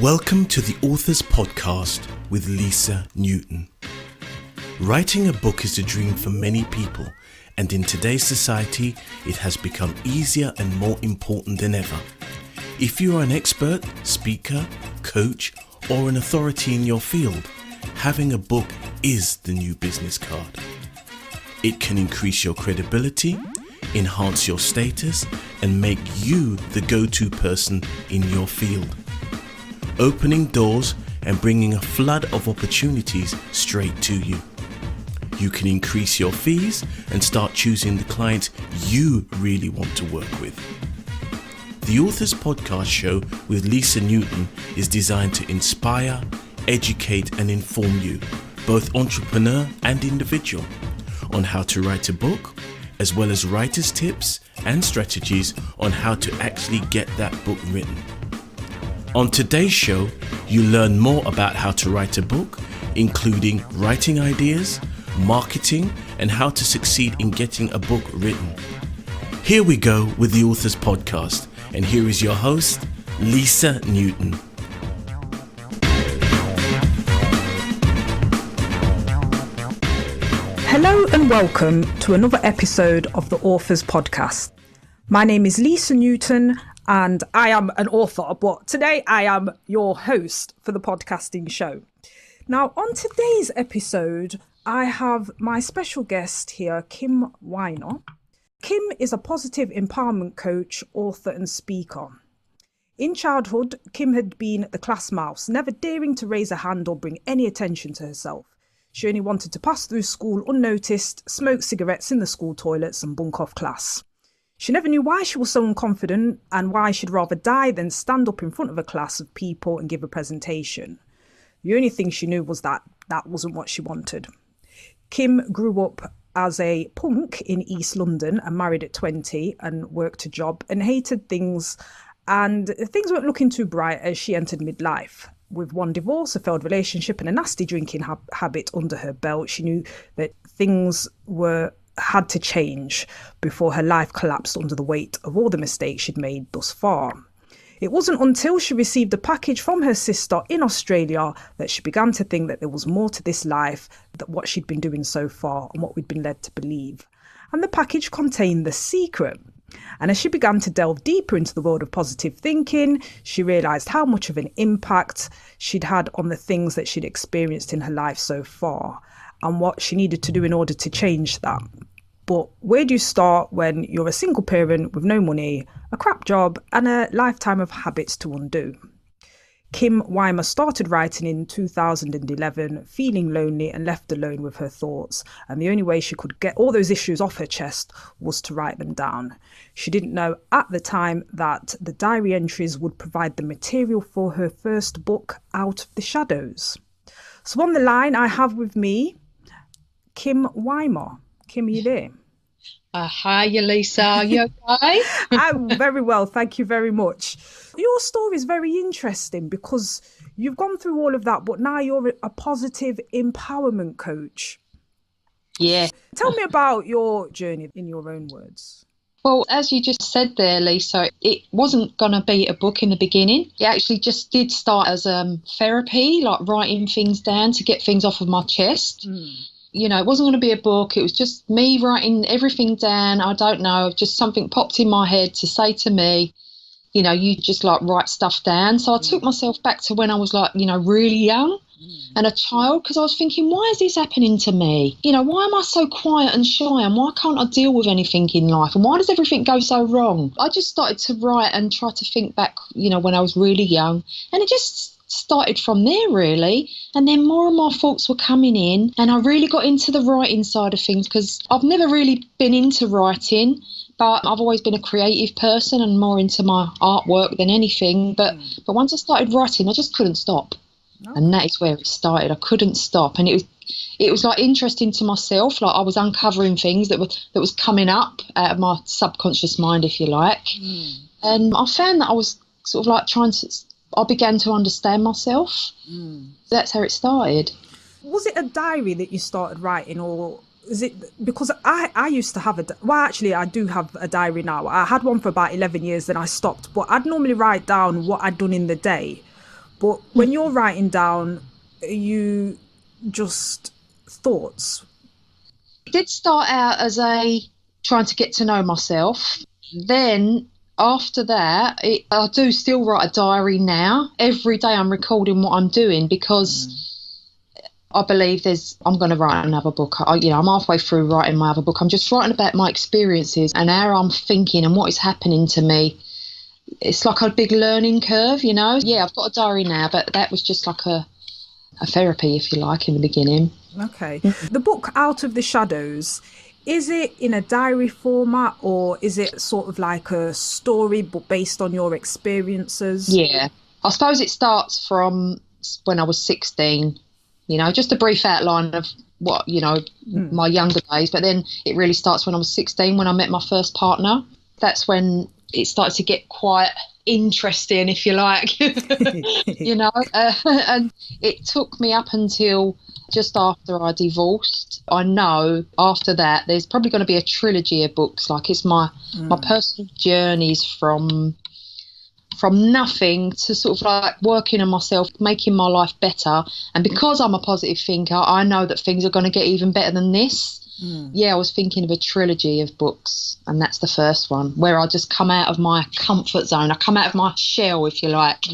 Welcome to the Authors Podcast with Lisa Newton. Writing a book is a dream for many people, and in today's society, it has become easier and more important than ever. If you are an expert, speaker, coach, or an authority in your field, having a book is the new business card. It can increase your credibility, enhance your status, and make you the go-to person in your field, opening doors and bringing a flood of opportunities straight to you. You can increase your fees and start choosing the clients you really want to work with. The Authors Podcast show with Lisa Newton is designed to inspire, educate and inform you, both entrepreneur and individual, on how to write a book, as well as writer's tips and strategies on how to actually get that book written. On today's show, you learn more about how to write a book, including writing ideas, marketing, and how to succeed in getting a book written. Here we go with the Authors Podcast, and here is your host, Lisa Newton. Hello and welcome to another episode of the Authors Podcast. My name is Lisa Newton and I am an author, but today I am your host for the podcasting show. Now, on today's episode, I have my special guest here, Kim Wymer. Kim is a positive empowerment coach, author and speaker. In childhood, Kim had been the class mouse, never daring to raise a hand or bring any attention to herself. She only wanted to pass through school unnoticed, smoke cigarettes in the school toilets and bunk off class. She never knew why she was so unconfident and why she'd rather die than stand up in front of a class of people and give a presentation. The only thing she knew was that wasn't what she wanted. Kim grew up as a punk in East London and married at 20 and worked a job and hated things, and things weren't looking too bright as she entered midlife. With one divorce, a failed relationship and a nasty drinking habit under her belt, she knew that things had to change before her life collapsed under the weight of all the mistakes she'd made thus far. It wasn't until she received a package from her sister in Australia that she began to think that there was more to this life than what she'd been doing so far and what we'd been led to believe. And the package contained The Secret. And as she began to delve deeper into the world of positive thinking, she realised how much of an impact she'd had on the things that she'd experienced in her life so far and what she needed to do in order to change that. But where do you start when you're a single parent with no money, a crap job and a lifetime of habits to undo? Kim Wymer started writing in 2011, feeling lonely and left alone with her thoughts. And the only way she could get all those issues off her chest was to write them down. She didn't know at the time that the diary entries would provide the material for her first book, Out of the Shadows. So on the line, I have with me Kim Wymer. Kim, are you there? Hi, Lisa. Are you okay? I'm very well, thank you very much. Your story is very interesting because you've gone through all of that, but now you're a positive empowerment coach. Yeah. Tell me about your journey in your own words. Well, as you just said there, Lisa, it wasn't going to be a book in the beginning. It actually just did start as therapy, like writing things down to get things off of my chest. You know, it wasn't going to be a book. It was just me writing everything down. I don't know, just something popped in my head to say to me, you know, you just like write stuff down. So I took myself back to when I was like, you know, really young and a child, because I was thinking, why is this happening to me? You know, why am I so quiet and shy and why can't I deal with anything in life? And why does everything go so wrong? I just started to write and try to think back, you know, when I was really young, and it just started from there really. And then more and more thoughts were coming in and I really got into the writing side of things, because I've never really been into writing, but I've always been a creative person and more into my artwork than anything. But once I started writing, I just couldn't stop. And that is where it started. I couldn't stop, and it was like interesting to myself. Like I was uncovering things that was coming up out of my subconscious mind, if you like. And I found that I was sort of like I began to understand myself. That's how it started. Was it a diary that you started writing, or is it because I used to have I do have a diary now. I had one for about 11 years, then I stopped, but I'd normally write down what I'd done in the day. But when you're writing down, are you just thoughts? It did start out as trying to get to know myself. Then after that, I do still write a diary now. Every day I'm recording what I'm doing because I believe I'm going to write another book. I'm halfway through writing my other book. I'm just writing about my experiences and how I'm thinking and what is happening to me. It's like a big learning curve, Yeah, I've got a diary now, but that was just like a therapy, if you like, in the beginning. Okay. The book Out of the Shadows, is it in a diary format or is it sort of like a story but based on your experiences? Yeah. I suppose it starts from when I was 16, just a brief outline of what, my younger days. But then it really starts when I was 16, when I met my first partner. That's when it started to get quite interesting, if you like, and it took me up until just after I divorced. I know after that there's probably going to be a trilogy of books. Like, it's my personal journeys from nothing to sort of like working on myself, making my life better. And because I'm a positive thinker, I know that things are going to get even better than this. Yeah, I was thinking of a trilogy of books, and that's the first one, where I just come out of my comfort zone. I come out of my shell, if you like.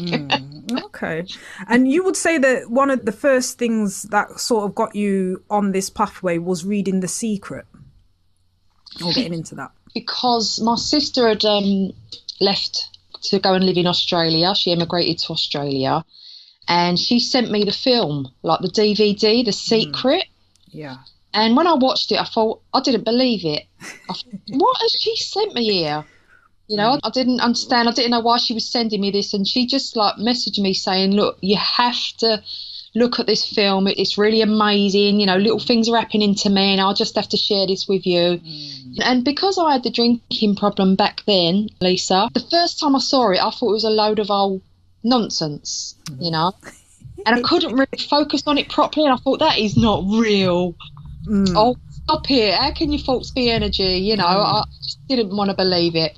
Okay. And you would say that one of the first things that sort of got you on this pathway was reading The Secret, or getting into that? Because my sister had left to go and live in Australia. She emigrated to Australia, and she sent me the film, like the DVD, The Secret. Yeah. And when I watched it, I thought, I didn't believe it. I thought, what has she sent me here? I didn't understand. I didn't know why she was sending me this. And she just like messaged me saying, look, you have to look at this film. It's really amazing. Little things are happening to me and I'll just have to share this with you. And because I had the drinking problem back then, Lisa, the first time I saw it, I thought it was a load of old nonsense, And I couldn't really focus on it properly. And I thought, that is not real. Oh, stop it. How can your thoughts be energy? I just didn't want to believe it.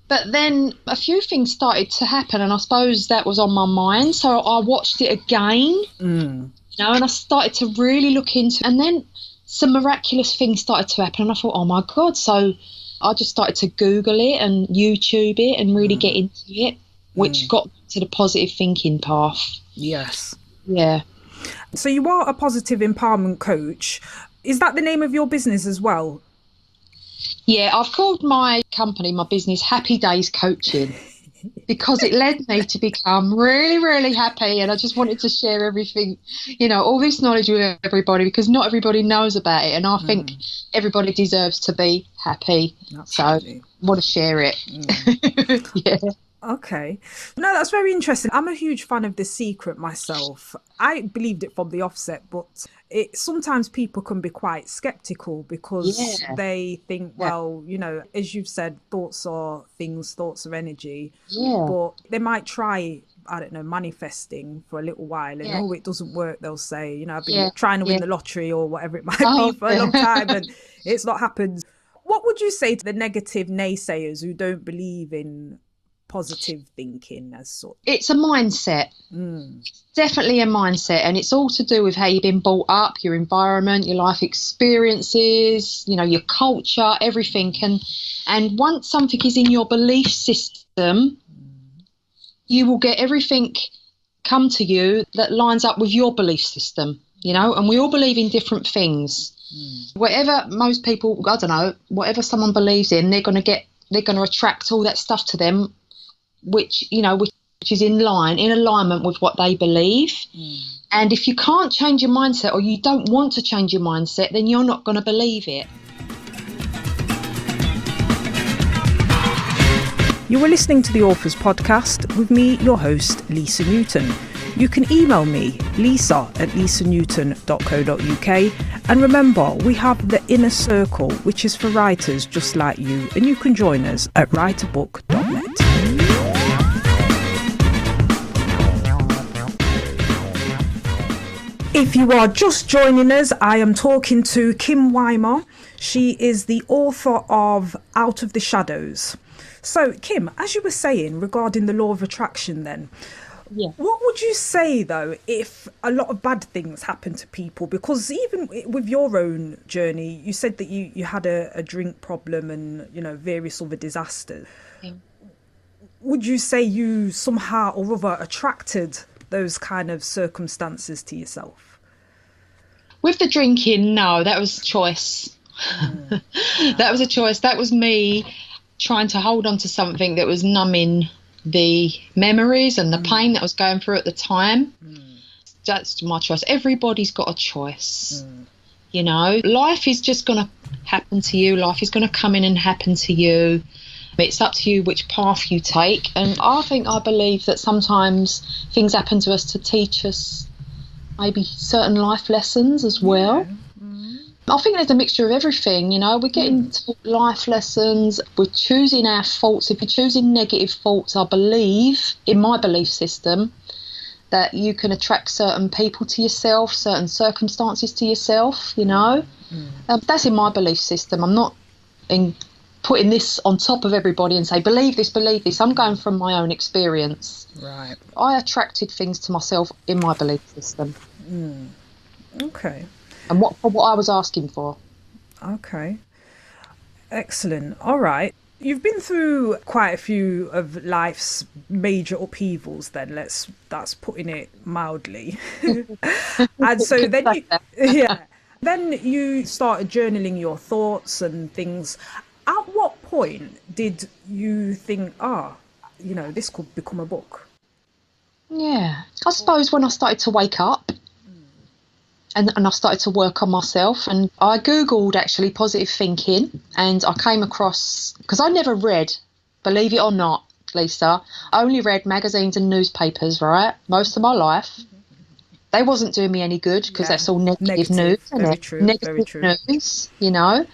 But then a few things started to happen, and I suppose that was on my mind. So I watched it again, and I started to really look into it. And then some miraculous things started to happen, and I thought, oh, my God. So I just started to Google it and YouTube it and really get into it, which got to the positive thinking path. Yes. Yeah. So you are a positive empowerment coach. Is that the name of your business as well? Yeah, I've called my company, my business, Happy Days Coaching, because it led me to become really, really happy. And I just wanted to share everything, all this knowledge with everybody, because not everybody knows about it. And I think everybody deserves to be happy. Absolutely. So I want to share it. Yeah. Okay. No, that's very interesting. I'm a huge fan of The Secret myself. I believed it from the offset, but sometimes people can be quite skeptical because they think, well, as you've said, thoughts are things, thoughts are energy. Yeah. But they might try, I don't know, manifesting for a little while and, it doesn't work, they'll say, I've been trying to win the lottery or whatever it might be for a long time and it's not happened. What would you say to the negative naysayers who don't believe in positive thinking as such? It's a mindset. Definitely a mindset, and it's all to do with how you've been brought up, your environment, your life experiences, your culture, everything. And once something is in your belief system, you will get everything come to you that lines up with your belief system, and we all believe in different things. Whatever most people, I don't know, whatever someone believes in, they're going to attract all that stuff to them, which is in alignment with what they believe. And if you can't change your mindset, or you don't want to change your mindset, then you're not going to believe it. You were listening to the Authors Podcast with me, your host, Lisa Newton. You can email me, lisa@lisanewton.co.uk. And remember, we have the Inner Circle, which is for writers just like you, and you can join us at writerbook.net. If you are just joining us, I am talking to Kim Wymer. She is the author of Out of the Shadows. So, Kim, as you were saying regarding the law of attraction then, Yeah. What would you say, though, if a lot of bad things happen to people? Because even with your own journey, you said that you had a drink problem and, you know, various other disasters. Yeah. Would you say you somehow or other attracted those kind of circumstances to yourself? With the drinking, no, that was choice. That was a choice. That was me trying to hold on to something that was numbing the memories and the pain that I was going through at the time. That's my choice. Everybody's got a choice. You know, life is just going to happen to you. Life is going to come in and happen to you. It's up to you which path you take. And I believe that sometimes things happen to us to teach us maybe certain life lessons as well. I think there's a mixture of everything, you know. We're getting taught life lessons. We're choosing our faults. If you're choosing negative faults, I believe, in my belief system, that you can attract certain people to yourself, certain circumstances to yourself, you know. That's in my belief system. I'm not putting this on top of everybody and say, believe this, believe this. I'm going from my own experience. Right. I attracted things to myself in my belief system. Okay. And what I was asking for. Okay. Excellent. All right. You've been through quite a few of life's major upheavals then, that's putting it mildly. And so then then you started journaling your thoughts and things. At what point did you think, you know, this could become a book? Yeah. I suppose when I started to wake up and I started to work on myself, and I Googled actually positive thinking, and I came across, because I never read, believe it or not, Lisa, I only read magazines and newspapers, right, most of my life. They wasn't doing me any good because that's all negative news, isn't very it? true, Negative very true. news, you know.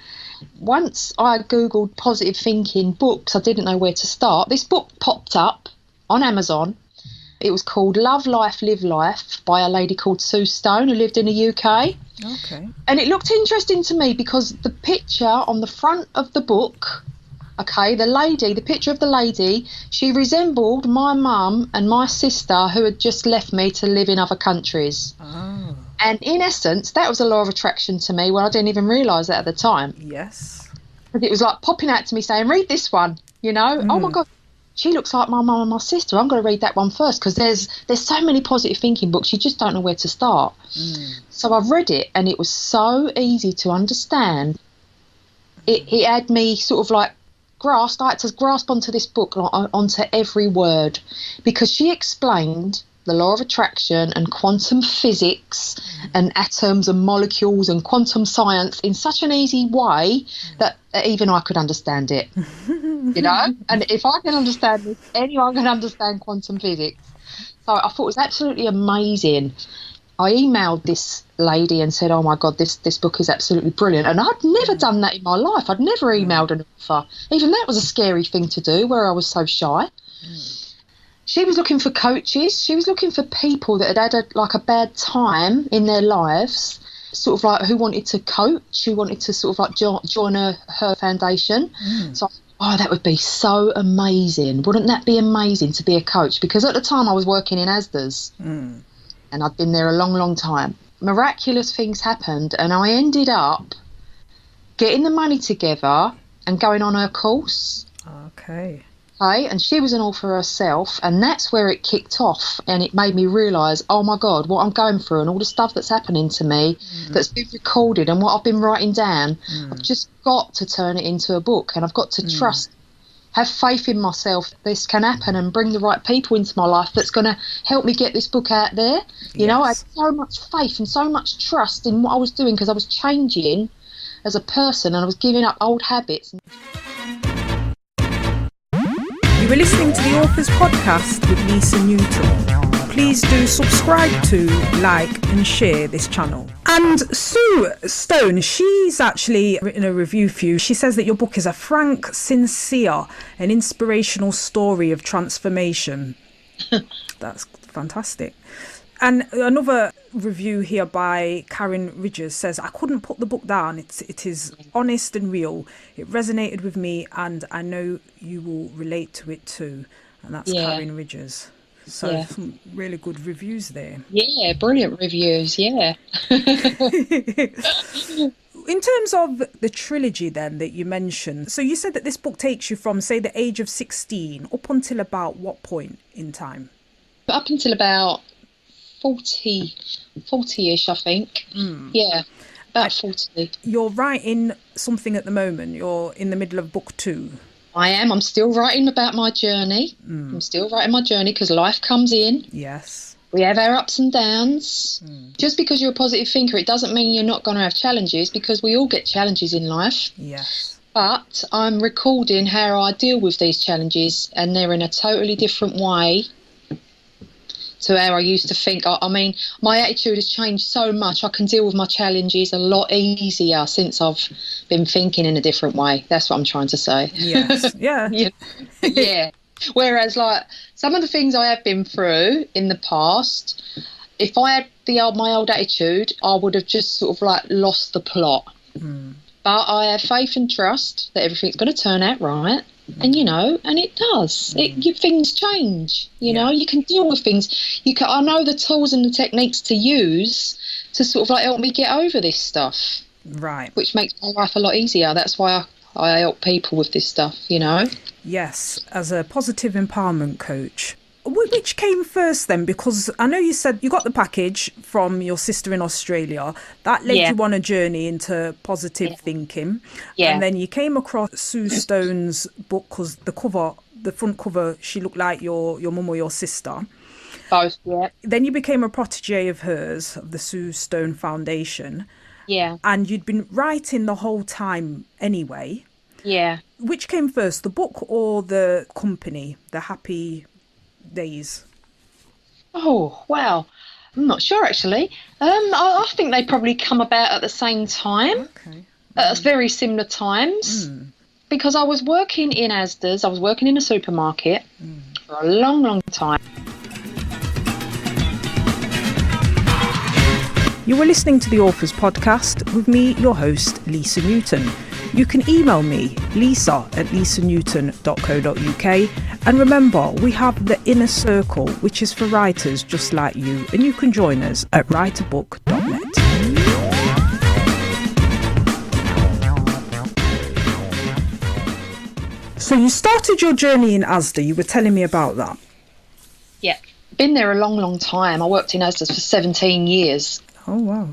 Once I Googled positive thinking books, I didn't know where to start. This book popped up on Amazon. It was called Love Life, Live Life by a lady called Sue Stone who lived in the UK. Okay. And it looked interesting to me because the picture on the front of the book, okay, the picture of the lady, she resembled my mum and my sister who had just left me to live in other countries. Oh. And in essence, that was a law of attraction to me when I didn't even realise that at the time. Yes. It was like popping out to me saying, read this one, you know. Oh my God, she looks like my mum and my sister. I'm going to read that one first, because there's so many positive thinking books, you just don't know where to start. So I've read it and it was so easy to understand. It had me sort of like grasped. I had to grasp onto this book, onto every word, because she explained the law of attraction and quantum physics and atoms and molecules and quantum science in such an easy way that even I could understand it, you know. And if I can understand this, anyone can understand quantum physics. So I thought it was absolutely amazing. I emailed this lady and said, oh my God, this book is absolutely brilliant. And I'd never done that in my life. I'd never emailed an author. Even that was a scary thing to do, where I was so shy. She was looking for coaches. She was looking for people that had a bad time in their lives, sort of like who wanted to coach, who wanted to sort of like join her foundation. So that would be so amazing. Wouldn't that be amazing to be a coach? Because at the time I was working in Asda's and I'd been there a long, long time. Miraculous things happened and I ended up getting the money together and going on her course. Okay. And she was an author herself, and that's where it kicked off, and it made me realise, oh my God, what I'm going through and all the stuff that's happening to me that's been recorded and what I've been writing down, I've just got to turn it into a book, and I've got to trust, have faith in myself, this can happen, and bring the right people into my life that's going to help me get this book out there. You know, I had so much faith and so much trust in what I was doing, because I was changing as a person and I was giving up old habits. You were listening to the Authors Podcast with Lisa Newton. Please do subscribe to, like and share this channel. And Sue Stone, she's actually written a review for you. She says that your book is a frank, sincere and inspirational story of transformation. That's fantastic. And another review here by Karen Ridges says, I couldn't put the book down. It is honest and real. It resonated with me and I know you will relate to it too. And that's Karen Ridges. So some really good reviews there. Yeah, brilliant reviews, yeah. In terms of the trilogy then that you mentioned, so you said that this book takes you from, say, the age of 16 up until about what point in time? Up until about 40-ish, I think. Yeah, about 40. You're writing something at the moment. You're in the middle of book 2. I am. I'm still writing about my journey. I'm still writing my journey because life comes in. Yes. We have our ups and downs. Just because you're a positive thinker, it doesn't mean you're not going to have challenges, because we all get challenges in life. Yes. But I'm recording how I deal with these challenges, and they're in a totally different way to how I used to think. I mean, my attitude has changed so much. I can deal with my challenges a lot easier since I've been thinking in a different way. That's what I'm trying to say. Yes. Yeah. Yeah. Whereas, like, some of the things I have been through in the past, if I had my old attitude, I would have just sort of like lost the plot. But I have faith and trust that everything's going to turn out right. And, and it does. Things change, you know, you can deal with things. I know the tools and the techniques to use to sort of like help me get over this stuff. Right. Which makes my life a lot easier. That's why I help people with this stuff, Yes, as a positive empowerment coach. Which came first then? Because I know you said you got the package from your sister in Australia. That led you on a journey into positive thinking. Yeah. And then you came across Sue Stone's book, because the front cover, she looked like your mum or your sister. Both, yeah. Then you became a protege of hers, of the Sue Stone Foundation. Yeah. And you'd been writing the whole time anyway. Yeah. Which came first, the book or the company, the Happy Days? Oh, wow. I'm not sure, actually. I think they probably come about at the same time. Okay. At very similar times. Because I was working in Asda's, I was working in a supermarket for a long, long time. You were listening to the Authors Podcast with me, your host, Lisa Newton. You can email me, lisa@lisanewton.co.uk. And remember, we have the Inner Circle, which is for writers just like you, and you can join us at writerbook.net. So you started your journey in Asda. You were telling me about that. Yeah, been there a long, long time. I worked in Asda's for 17 years. Oh, wow.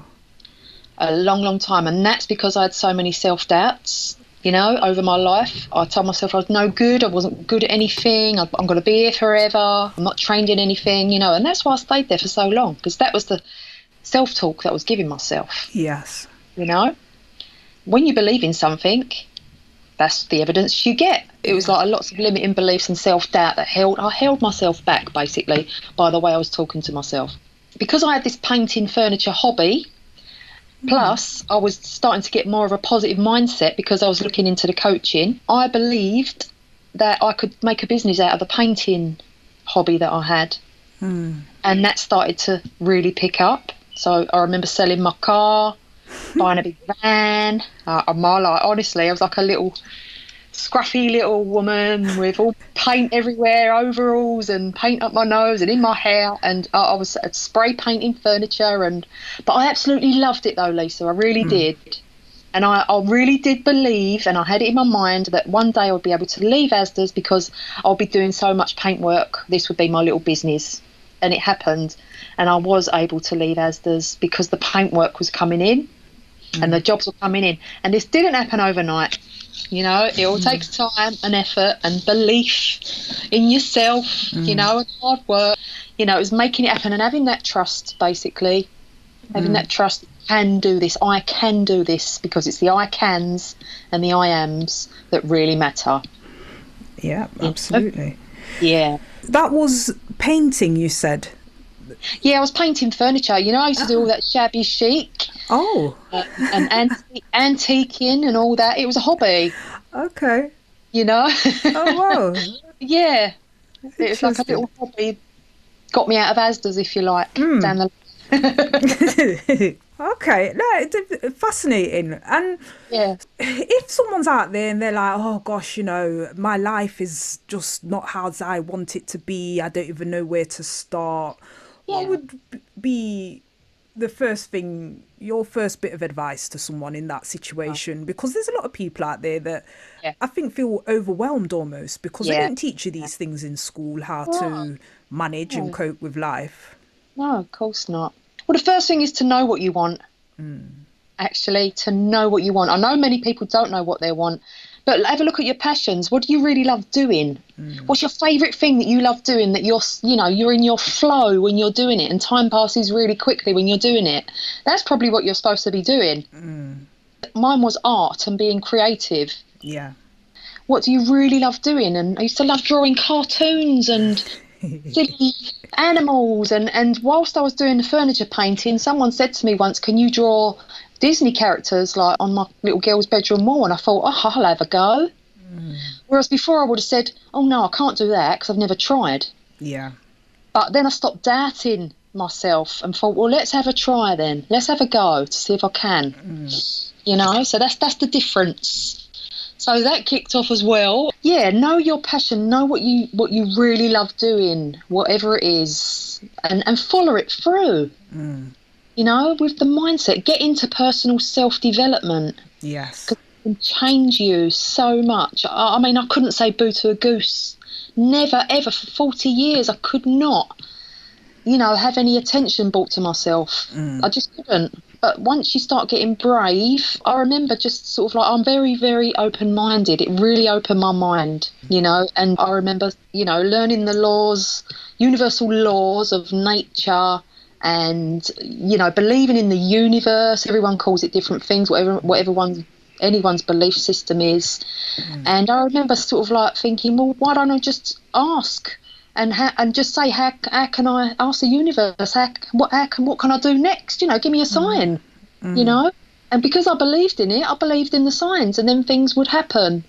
A long, long time. And that's because I had so many self-doubts, over my life. I told myself I was no good. I wasn't good at anything. I'm going to be here forever. I'm not trained in anything, and that's why I stayed there for so long, because that was the self-talk that I was giving myself. Yes. When you believe in something, that's the evidence you get. It was like lots of limiting beliefs and self-doubt that I held myself back, basically, by the way I was talking to myself. Because I had this painting furniture hobby, plus I was starting to get more of a positive mindset because I was looking into the coaching, I believed that I could make a business out of the painting hobby that I had. And that started to really pick up. So I remember selling my car, buying a big van. Honestly, I was like a little scruffy little woman with all paint everywhere, overalls and paint up my nose and in my hair, and I was spray painting furniture, but I absolutely loved it though, Lisa. I really did. And I really did believe, and I had it in my mind, that one day I would be able to leave Asda's because I'll be doing so much paint work. This would be my little business. And it happened, and I was able to leave Asda's because the paint work was coming in and the jobs were coming in, and this didn't happen overnight. It all takes time and effort and belief in yourself, and hard work. It was making it happen and having that trust, basically. Having that trust, I can do this, because it's the I cans and the I ams that really matter. Yeah, absolutely. Yeah. That was painting, you said? Yeah, I was painting furniture. I used to do all that shabby chic. Oh. And antiquing and all that. It was a hobby. Okay. Oh, wow. Yeah. It was like a little hobby. Got me out of Asda's, if you like, down the Okay, no, it's fascinating. And Yeah. if someone's out there and they're like, oh gosh, my life is just not how I want it to be, I don't even know where to start, what Yeah. would be the first thing, your first bit of advice to someone in that situation? Because there's a lot of people out there that Yeah. I think feel overwhelmed almost because they Yeah. don't teach you these things in school, how No, to manage and no, cope with life. no, of course not. Well, the first thing is to know what you want. Actually, to know what you want. I know many people don't know what they want, but have a look at your passions. What do you really love doing? What's your favourite thing that you love doing, that you're in your flow when you're doing it, and time passes really quickly when you're doing it? That's probably what you're supposed to be doing. Mine was art and being creative. Yeah. What do you really love doing? And I used to love drawing cartoons and silly animals. And whilst I was doing the furniture painting, someone said to me once, can you draw Disney characters like on my little girl's bedroom wall? And I thought, oh, I'll have a go. Whereas before I would have said, oh no, I can't do that because I've never tried. Yeah. But then I stopped doubting myself and thought, well, let's have a try then. Let's have a go to see if I can. So that's the difference. So that kicked off as well. Yeah, know your passion, know what you really love doing, whatever it is, and follow it through. With the mindset, get into personal self-development. Yes. 'Cause it can change you so much. I mean, I couldn't say boo to a goose. Never, ever, for 40 years, I could not, have any attention brought to myself. I just couldn't. But once you start getting brave, I remember just sort of like, I'm very, very open-minded. It really opened my mind, and I remember, learning the laws, universal laws of nature, and, believing in the universe. Everyone calls it different things, whatever anyone's belief system is. And I remember sort of like thinking, well, why don't I just ask? And just say, how can I ask the universe? What can I do next? Give me a sign. And because I believed in it, I believed in the signs, and then things would happen.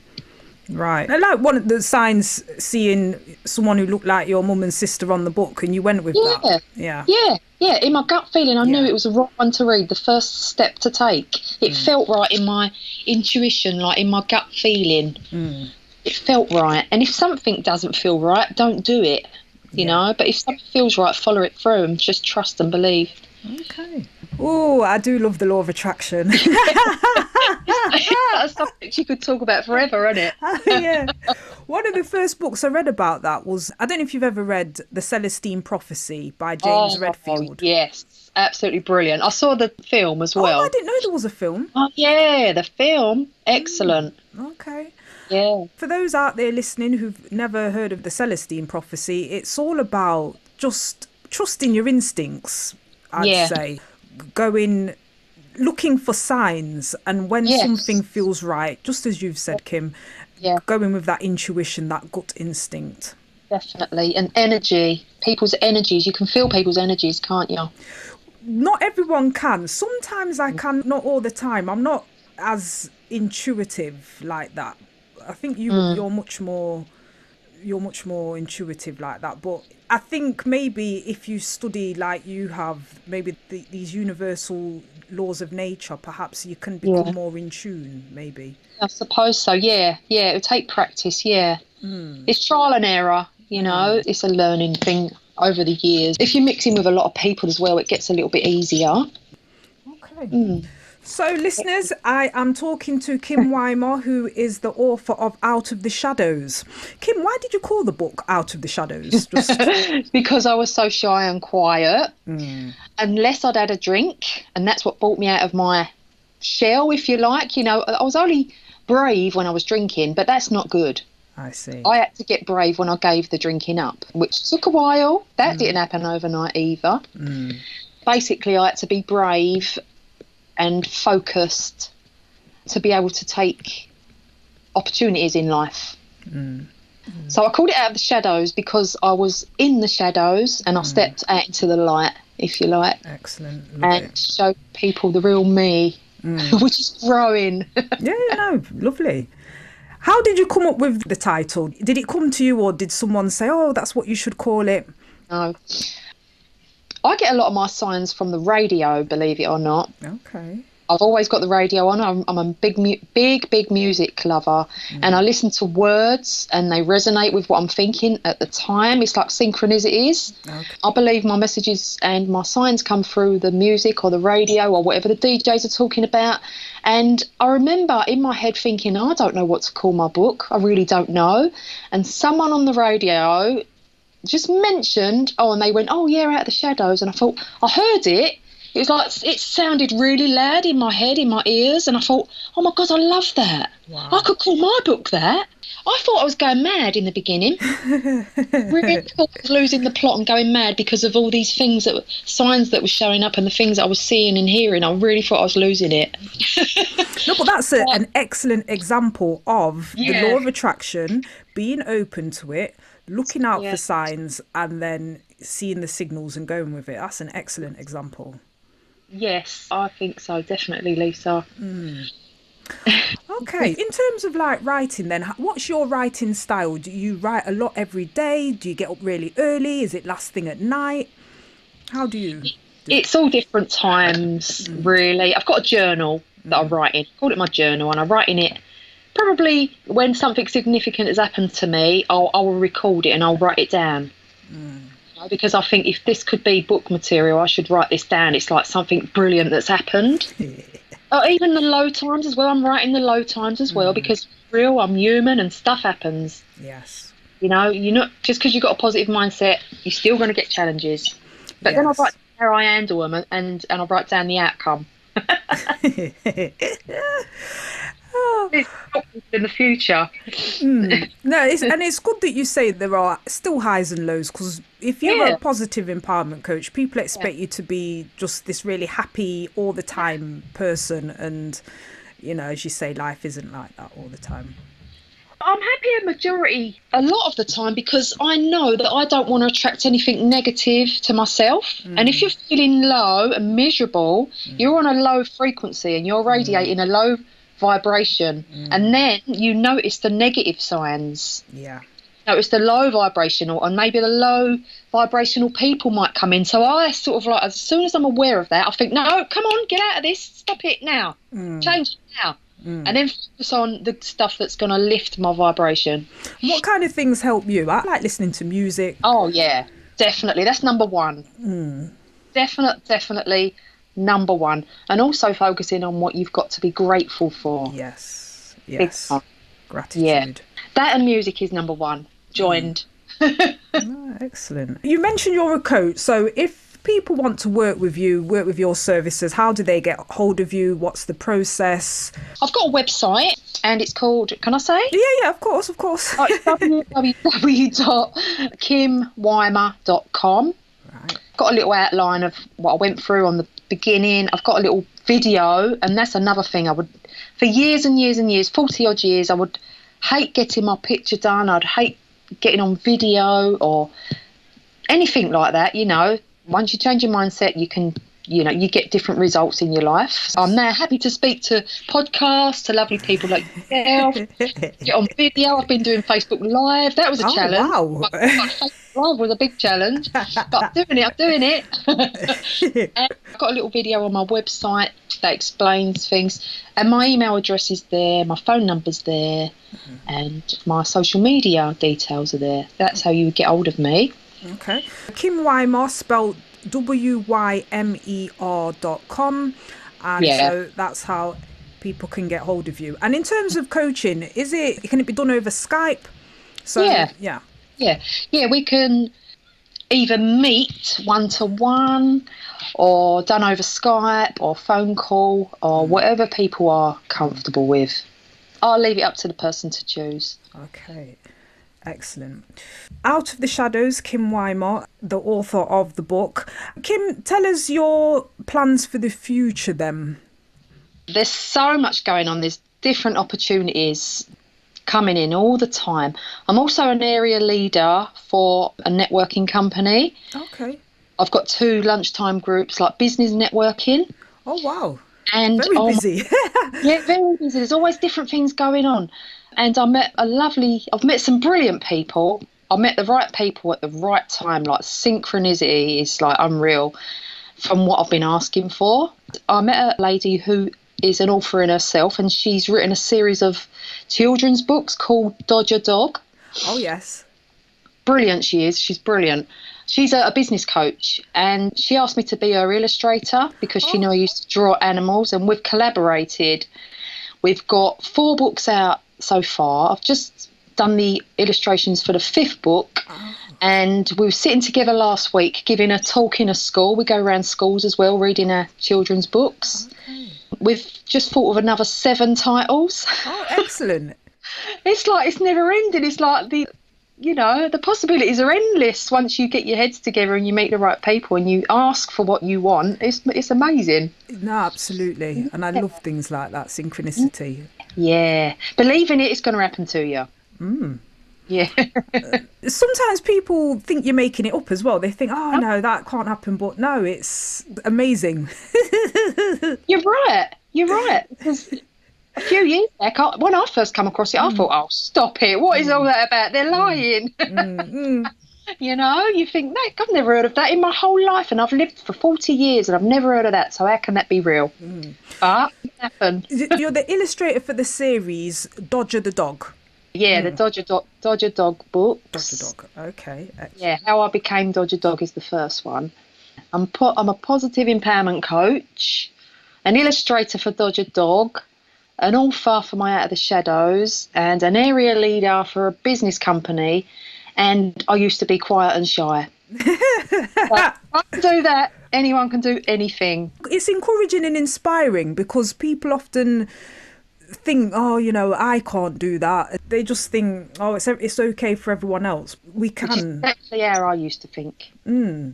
Right. I like one of the signs, seeing someone who looked like your mum and sister on the book, and you went with that. Yeah. In my gut feeling, I knew it was the right one to read, the first step to take. It felt right in my intuition, like in my gut feeling. It felt right. And if something doesn't feel right, don't do it, you know. But if something feels right, follow it through and just trust and believe. Okay. Oh, I do love the law of attraction. That's something you could talk about forever, isn't it? Yeah. One of the first books I read about that was, I don't know if you've ever read The Celestine Prophecy by James Redfield. Yes, absolutely brilliant. I saw the film as well. Oh, I didn't know there was a film. Oh, yeah, the film. Excellent. Okay. Yeah. For those out there listening who've never heard of The Celestine Prophecy, it's all about just trusting your instincts, I'd say. Going, looking for signs, and when something feels right, just as you've said, Kim, going with that intuition, that gut instinct. Definitely. And energy, people's energies. You can feel people's energies, can't you? Not everyone can. Sometimes I can, not all the time. I'm not as intuitive like that. I think you're much more intuitive like that. But I think maybe if you study like you have, maybe these universal laws of nature, perhaps you can become more in tune, maybe. I suppose so, yeah. It would take practice, It's trial and error, It's a learning thing over the years. If you mix in with a lot of people as well, it gets a little bit easier. Okay. So, listeners, I am talking to Kim Wymer, who is the author of Out of the Shadows. Kim, why did you call the book Out of the Shadows? Because I was so shy and quiet. Unless I'd had a drink, and that's what brought me out of my shell, if you like. I was only brave when I was drinking, but that's not good. I see. I had to get brave when I gave the drinking up, which took a while. That didn't happen overnight either. Basically, I had to be brave and focused to be able to take opportunities in life. So I called it Out of the Shadows because I was in the shadows and I stepped out into the light, if you like. Excellent. And showed people the real me, which is growing. Lovely. How did you come up with the title? Did it come to you, or did someone say, oh, that's what you should call it? No. I get a lot of my signs from the radio, believe it or not. Okay. I've always got the radio on. I'm a big music lover, and I listen to words and they resonate with what I'm thinking at the time. It's like synchronicities. Okay. I believe my messages and my signs come through the music or the radio or whatever the DJs are talking about. And I remember in my head thinking, I don't know what to call my book. I really don't know. And someone on the radio just mentioned, and they went, oh yeah, Out of the Shadows. And I thought, I heard it. It was like, it sounded really loud in my head, in my ears, and I thought, oh my God, I love that. Wow. I could call my book that. I thought I was going mad in the beginning. Really thought I was losing the plot and going mad because of all these things, signs that were showing up and the things that I was seeing and hearing. I really thought I was losing it. No, but that's an excellent example of the law of attraction, being open to it, looking out for signs, and then seeing the signals and going with it. That's an excellent example. Yes, I think so, definitely, Lisa. Okay. In terms of like writing then, what's your writing style? Do you write a lot every day? Do you get up really early? Is it last thing at night? How do you? It's all different times, really. I've got a journal that I write in. I call it my journal, and I write in it probably when something significant has happened to me. I will record it and I'll write it down. Because I think if this could be book material, I should write this down. It's like something brilliant that's happened. Even the low times as well. I'm writing the low times as well because real, I'm human and stuff happens. Yes. You know, you're not just because you've got a positive mindset, you're still going to get challenges. But then I write how I handle them and I write down the outcome. In the future. No, it's good that you say there are still highs and lows, because if you're a positive empowerment coach, people expect you to be just this really happy all the time person, and you know, as you say, life isn't like that all the time. I'm happy a lot of the time because I know that I don't want to attract anything negative to myself. And if you're feeling low and miserable, you're on a low frequency and you're radiating a low vibration, and then you notice the negative signs. Notice the low vibrational, and maybe the low vibrational people might come in. So I sort of like, as soon as I'm aware of that, I think, no, come on, get out of this, stop it now, change it now, and then focus on the stuff that's going to lift my vibration. What kind of things help you? I like listening to music. Oh yeah, definitely, that's number one. Definitely number one. And also focusing on what you've got to be grateful for. Yes. Gratitude. Yeah, that and music is number one, joined. Excellent. You mentioned you're a coach, so if people want to work with your services, how do they get hold of you? What's the process? I've got a website and it's called, can I say? Yeah, of course. Oh, it's www.kimwymer.com. Right. Got a little outline of what I went through on the beginning. I've got a little video, and that's another thing I would, for years and years and years, 40 odd years, I would hate getting my picture done. I'd hate getting on video or anything like that. You know, once you change your mindset, you can, you know, you get different results in your life. So I'm now happy to speak to podcasts, to lovely people like yourself, get on video. I've been doing Facebook Live. That was a challenge. Wow. Facebook Live was a big challenge, but I'm doing it. And I've got a little video on my website that explains things, and my email address is there, my phone number's there, and my social media details are there. That's how you would get hold of me. Okay. Kim Wymer, spelled WYMER.com, and so that's how people can get hold of you. And in terms of coaching, can it be done over Skype? So yeah, we can either meet one-to-one or done over Skype or phone call or whatever people are comfortable with. I'll leave it up to the person to choose. Okay. Excellent. Out of the Shadows, Kim Wymer, the author of the book. Kim, tell us your plans for the future then. There's so much going on. There's different opportunities coming in all the time. I'm also an area leader for a networking company. Okay. I've got 2 lunchtime groups, like business networking. Oh, wow. And very busy. Yeah, very busy. There's always different things going on. And I've met some brilliant people. I met the right people at the right time. Like, synchronicity is like unreal from what I've been asking for. I met a lady who is an author in herself, and she's written a series of children's books called Dodger Dog. Oh, yes. Brilliant she is. She's brilliant. She's a business coach, and she asked me to be her illustrator because she knew I used to draw animals, and we've collaborated. We've got 4 books out so far. I've just done the illustrations for the 5th book, and we were sitting together last week giving a talk in a school. We go around schools as well, reading our children's books. Okay. We've just thought of another 7 titles. Oh, excellent. It's like it's never ending. It's like the possibilities are endless once you get your heads together and you meet the right people and you ask for what you want. It's amazing. No, absolutely. And I love things like that, synchronicity. Yeah. Believe in it, it's going to happen to you. Yeah. Sometimes people think you're making it up as well. They think, oh, no, that can't happen. But no, it's amazing. You're right. Because a few years back, when I first come across it, I thought, oh, stop it. What is all that about? They're lying. You think, no, I've never heard of that in my whole life. And I've lived for 40 years and I've never heard of that. So how can that be real? But it happened. You're the illustrator for the series Dodger the Dog. Yeah, the Dodger Dog books. Dodger Dog, okay. Excellent. Yeah, How I Became Dodger Dog is the first one. I'm a positive empowerment coach, an illustrator for Dodger Dog, an author for My Out of the Shadows, and an area leader for a business company. And I used to be quiet and shy. I can do that. Anyone can do anything. It's encouraging and inspiring because people often think, oh, I can't do that. They just think, oh, it's okay for everyone else. We can. Which is exactly how I used to think. Okay.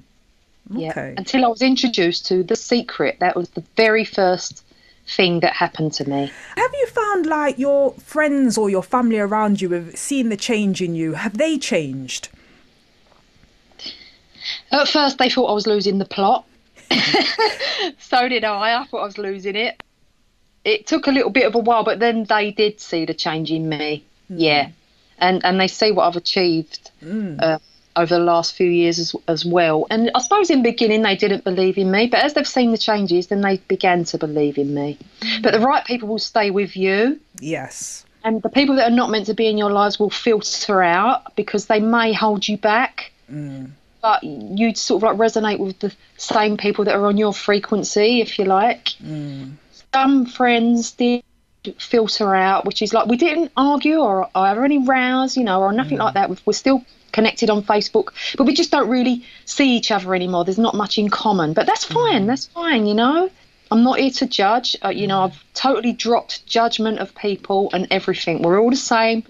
Yeah. Until I was introduced to The Secret. That was the very first thing that happened to me. Have you found like your friends or your family around you have seen the change in you? Have they changed? At first they thought I was losing the plot. So did I thought I was losing it. It took a little bit of a while, but then they did see the change in me. Yeah. And they see what I've achieved over the last few years as well. And I suppose in the beginning they didn't believe in me, but as they've seen the changes, then they began to believe in me. But the right people will stay with you. Yes. And the people that are not meant to be in your lives will filter out because they may hold you back. But you'd sort of like resonate with the same people that are on your frequency, if you like. Some friends did filter out, which is like we didn't argue or have any rows, or nothing like that. We're still connected on Facebook, but we just don't really see each other anymore. There's not much in common, but that's fine. That's fine, I'm not here to judge. I've totally dropped judgment of people and everything. We're all the same.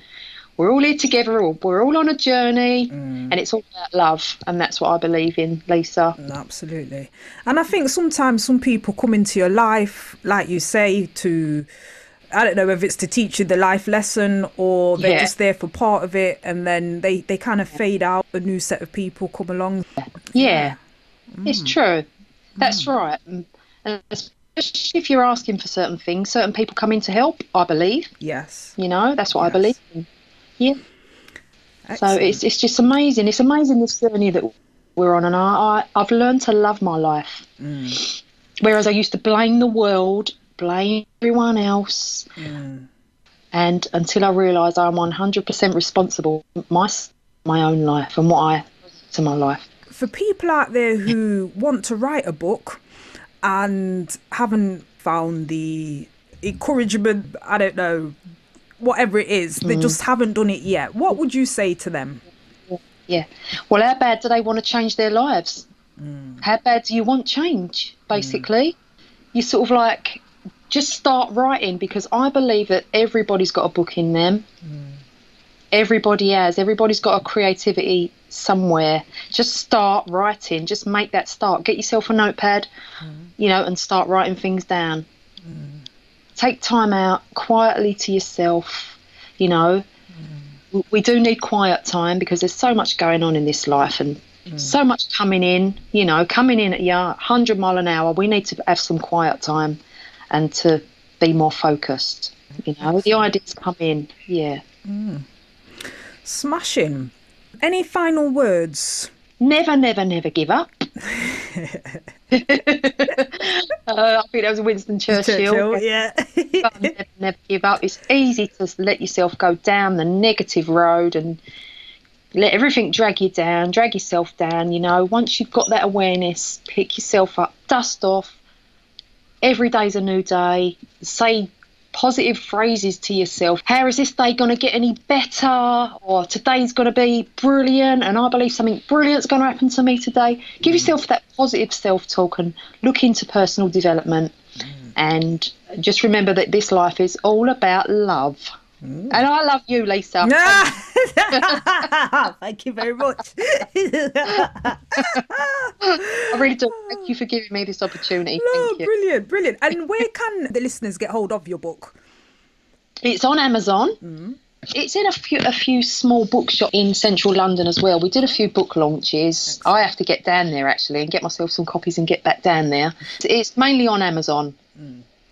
We're all here together. We're all on a journey, and it's all about love, and that's what I believe in, Lisa. Absolutely. And I think sometimes some people come into your life, like you say, to, I don't know whether it's to teach you the life lesson or they're just there for part of it, and then they kind of fade out. A new set of people come along. Yeah. It's true. That's right. And especially if you're asking for certain things, certain people come in to help, I believe. Yes. That's what I believe in. Yeah. Excellent. So it's just amazing. It's amazing, this journey that we're on, and I've learned to love my life. Whereas I used to blame the world, blame everyone else, and until I realised I'm 100% responsible for my own life and what I to my life. For people out there who want to write a book and haven't found the encouragement, I don't know, whatever it is, they just haven't done it yet, what would you say to them? Yeah. Well, how bad do they want to change their lives? How bad do you want change, basically? You sort of like just start writing, because I believe that everybody's got a book in them. Everybody has. Everybody's got a creativity somewhere. Just start writing. Just make that start. Get yourself a notepad, and start writing things down. Take time out quietly to yourself. We do need quiet time because there's so much going on in this life, and so much coming in at 100 mile an hour. We need to have some quiet time and to be more focused. The ideas come in. Yeah. Smashing. Any final words? Never, never, never give up. I think that was Winston Churchill. Yeah. Never, never give up. It's easy to let yourself go down the negative road and let everything drag you down, drag yourself down. You know, once you've got that awareness, pick yourself up, dust off. Every day's a new day. Say positive phrases to yourself. How is this day going to get any better? Or today's going to be brilliant, and I believe something brilliant's going to happen to me today. Give yourself that positive self-talk and look into personal development. And just remember that this life is all about love. And I love you, Lisa. Thank you very much. I really do. Thank you for giving me this opportunity. No, Thank you. Brilliant. And where can the listeners get hold of your book? It's on Amazon. It's in a few small bookshops in central London as well. We did a few book launches. I have to get down there actually and get myself some copies and get back down there. It's mainly on Amazon.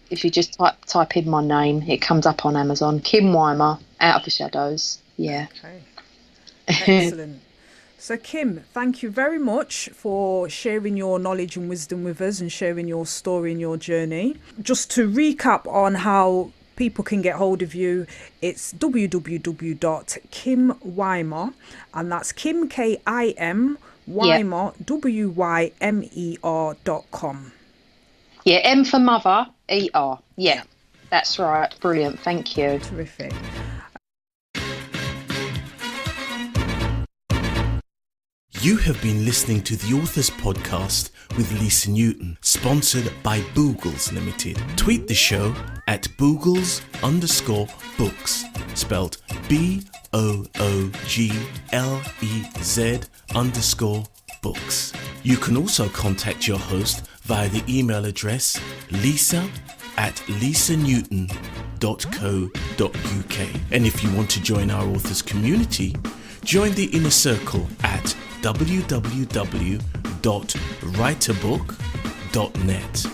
If you just type in my name, it comes up on Amazon. Kim Wymer, Out of the Shadows. Yeah. Okay. Excellent. So, Kim, thank you very much for sharing your knowledge and wisdom with us and sharing your story and your journey. Just to recap on how people can get hold of you, it's www.kimwymer, and that's Kim, K-I-M, Wymer, W-Y-M-E-R.com. Yeah, M for mother, E-R. Yeah, that's right. Brilliant. Thank you. Terrific. You have been listening to the Authors Podcast with Lisa Newton, sponsored by Boogles Limited. Tweet the show at Boogles_books, spelled BOOGLEZ_books. You can also contact your host via the email address lisa@lisanewton.co.uk. And if you want to join our authors community, join the inner circle at www.writeabook.net.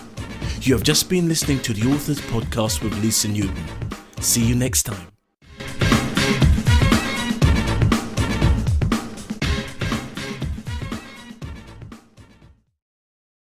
You have just been listening to the Authors Podcast with Lisa Newton. See you next time.